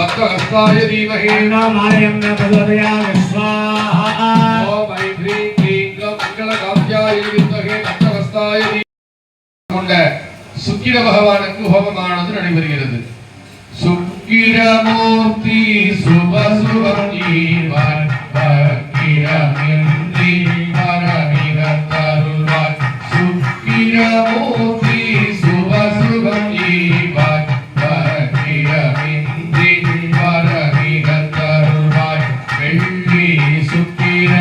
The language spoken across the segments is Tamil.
भक्तहस्ताय धीमहि नामालयं प्रचोदयामि स्वाहा ओम ऐं ह्रीं क्लीं ग्लौं मङ्गलकाव्याय विद्महे भक्तहस्ताय கொண்ட சுக்கிர பகவானுக்கு ஹோமமானது நடைபெறுகிறது. சுக்கிரமூர்த்தி சுபசுபம் ஈவான் பக்கிரமின்றி பரமிகத்தருள்வாய். சுக்கிரமூர்த்தி சுபசுபம் ஈவான் பக்கிரமின்றி பரமிகத்தருள்வாய். வெள்ளி சுக்கிர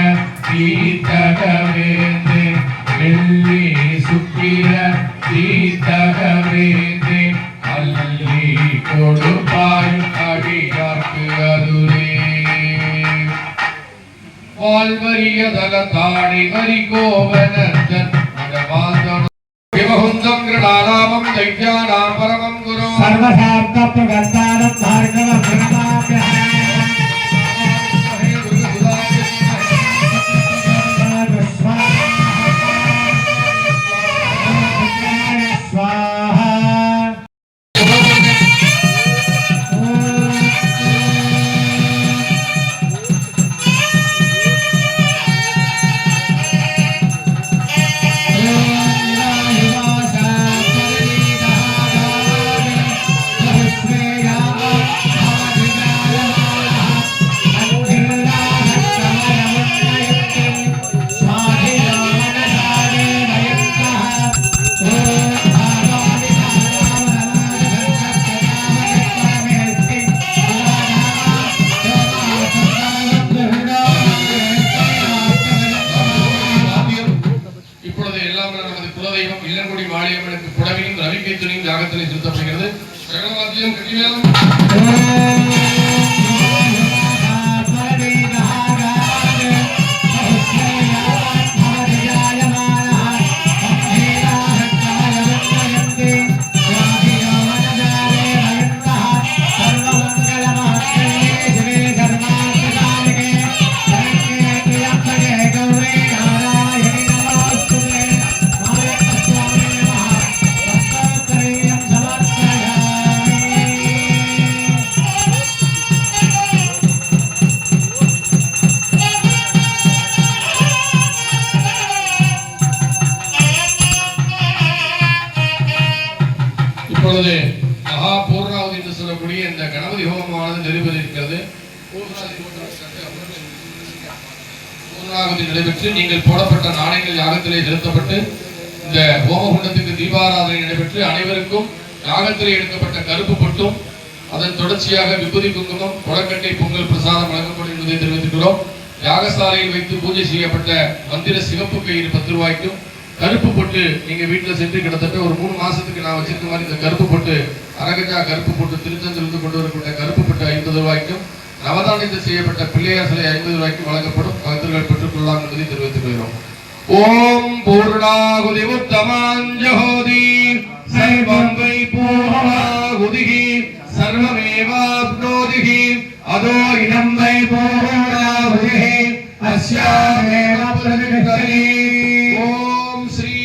தீர்த்தகவேந்தே வெள்ளி சுக்கிர தீர்த்தகவேந்தே அல்லி கொடுப்பாய் அடியார்க்கு அதுரே. வால்வரியதல தாடி வரி கோவனர்ஜன் மடவாந்தம் விவகுந்தம் கிருணாராமம் தைத்யானாம் பரமம் குரு சர்வசார்த்த பிரகர்த்தாரம் பார்கவம் பிரமாப்யஹ யாகத்திலே செலுத்தப்படுகிறது. இப்பொழுது மகா பூர்ணாவதி என்று சொல்லக்கூடிய இந்த கணபதி ஹோமமானது நிறைவேறியிருக்கிறது. பூர்ணாவதி நடைபெற்று நீங்கள் போடப்பட்ட நாணயங்கள் யாகத்திலே செலுத்தப்பட்டு இந்த ஹோமகுண்டத்துக்கு தீபாராதனை நடைபெற்று அனைவருக்கும் யாகத்திலே எடுக்கப்பட்ட கருப்பு பொட்டும் அதன் தொடர்ச்சியாக விபூதி குங்குமம் கொடக்கட்டை பொங்கல் பிரசாதம் வழங்கப்படும் என்பதை தெரிவித்துக்கிறோம். யாகசாலையில் வைத்து பூஜை செய்யப்பட்ட மந்திர சிகப்பு கயிறு 10 ரூபாய்க்கும் கருப்பு பொட்டு நீங்க வீட்டுல சென்று கிட்டத்தட்ட ஒரு 3 மாசத்துக்கு நான் வச்சிருக்க மாதிரி இந்த கருப்பு பொட்டு அரகஜா கருப்பு பொட்டு திருச்செந்தூருக்கு கொண்டு வரக்கூடிய கருப்பு பொட்டு 50 ரூபாய்க்கும் நவதானியத்தில் செய்யப்பட்ட பிள்ளையார் சிலை 50 ரூபாய்க்கும் வழங்கப்படும். பக்தர்கள் பெற்றுக் கொள்ளலாம் என்பதை தெரிவித்துக் கொள்கிறோம். ஓம் பூர்ணாகுதி உத்தமாஞ்சோதி சர்வம் வை பூர்ணாகுதிஹி சர்வமேவாப்னோதிஹி அதோ இடம் வை பூர்ணாகுதிஹி அஸ்யாமேவ பிரதிஷ்டதி. ஓம் ஸ்ரீ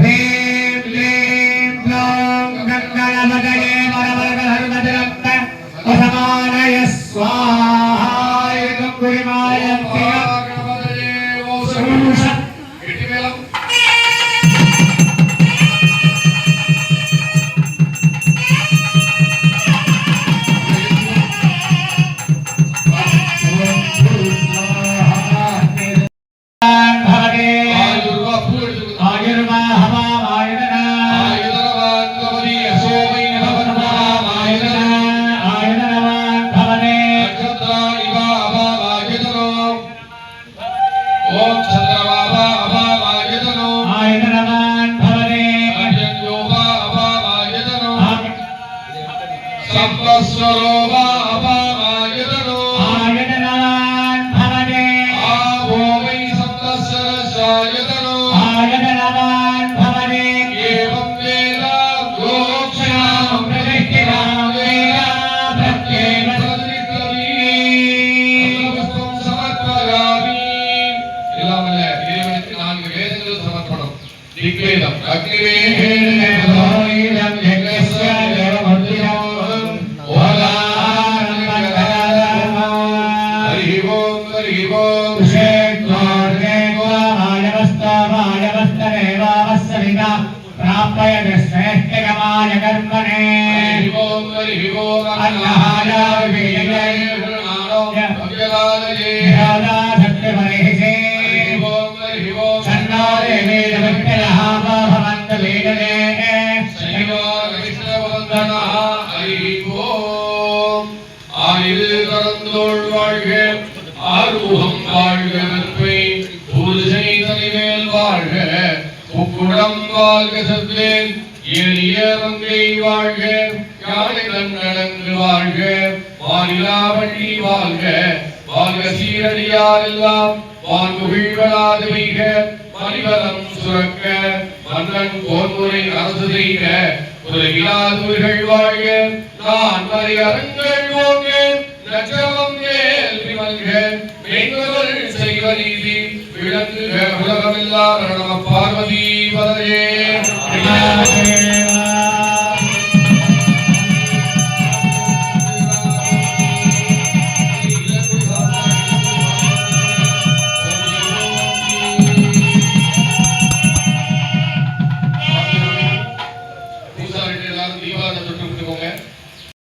ह्रीं क्लीं ग्लौं गङ्गणपतये वरवरगहर्मतिरक्त असमानय स्वाहा गङ्गुरिमायं गणपतये ओम इटिमेलम अग्निवेदम समर्पयति श्रेष्ठकमाय कर्मणे अन्नहाय विजय ஆரூகம் வாழ்க வெற்பை பூஜை தனிவேல் வாழ்க புக்குடம் வாழ்க சத்தேன் ஏறிய மங்கை வாழ்க யானை நடங்கு வாழ்க வானிலா வண்டி வாழ்க வாழ்க சீரடியார் எல்லாம் வான்முகிழ்வளாது வைக மணிவரம் சுரக்க மன்னன் போர்முறை அரசு செய்க உலகிலாதவர்கள் வாழ்க நான் மறை அரங்கள் ஓங்க நற்றவம் கேள்வி மல்க மெய்வர்கள் செய்வ நீதி விளங்குக உலகமெல்லாம் நம பார்வதி பதையே